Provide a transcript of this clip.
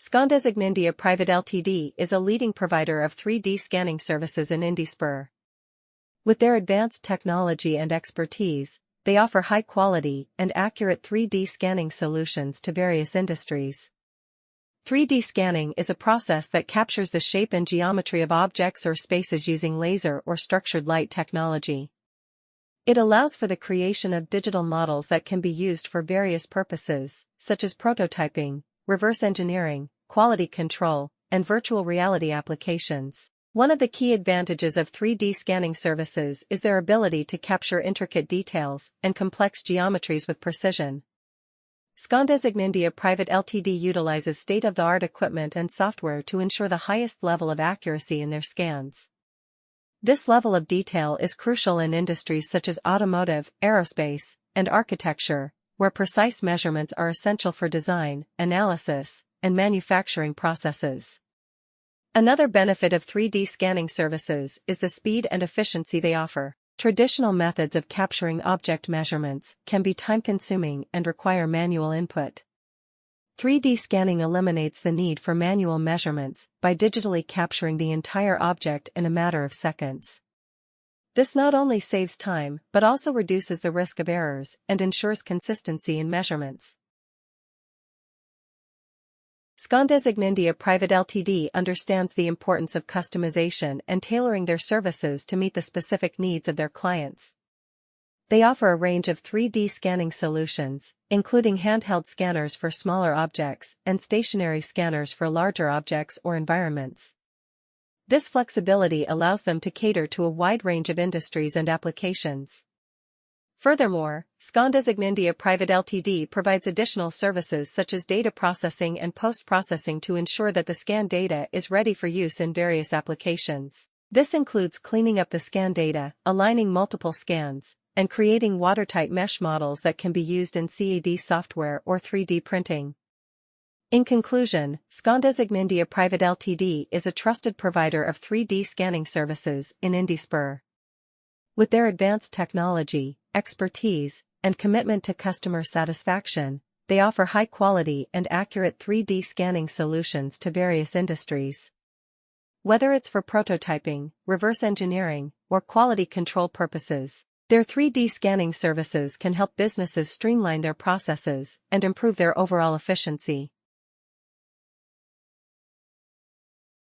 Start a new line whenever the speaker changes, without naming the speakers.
Scondesignindia Private Ltd is a leading provider of 3D scanning services in Dispur. With their advanced technology and expertise, they offer high-quality and accurate 3D scanning solutions to various industries. 3D scanning is a process that captures the shape and geometry of objects or spaces using laser or structured light technology. It allows for the creation of digital models that can be used for various purposes, such as prototyping, reverse engineering, quality control, and virtual reality applications. One of the key advantages of 3D scanning services is their ability to capture intricate details and complex geometries with precision. Scondesignindia Private Ltd utilizes state-of-the-art equipment and software to ensure the highest level of accuracy in their scans. This level of detail is crucial in industries such as automotive, aerospace, and architecture, where precise measurements are essential for design, analysis, and manufacturing processes. Another benefit of 3D scanning services is the speed and efficiency they offer. Traditional methods of capturing object measurements can be time-consuming and require manual input. 3D scanning eliminates the need for manual measurements by digitally capturing the entire object in a matter of seconds. This not only saves time but also reduces the risk of errors and ensures consistency in measurements. Scondesignindia Private Ltd understands the importance of customization and tailoring their services to meet the specific needs of their clients. They offer a range of 3D scanning solutions, including handheld scanners for smaller objects and stationary scanners for larger objects or environments. This flexibility allows them to cater to a wide range of industries and applications. Furthermore, Scondesignindia Private Ltd provides additional services such as data processing and post-processing to ensure that the scan data is ready for use in various applications. This includes cleaning up the scan data, aligning multiple scans, and creating watertight mesh models that can be used in CAD software or 3D printing. In conclusion, Scondesignindia Private Ltd is a trusted provider of 3D scanning services in Dispur. With their advanced technology, expertise, and commitment to customer satisfaction, they offer high-quality and accurate 3D scanning solutions to various industries. Whether it's for prototyping, reverse engineering, or quality control purposes, their 3D scanning services can help businesses streamline their processes and improve their overall efficiency.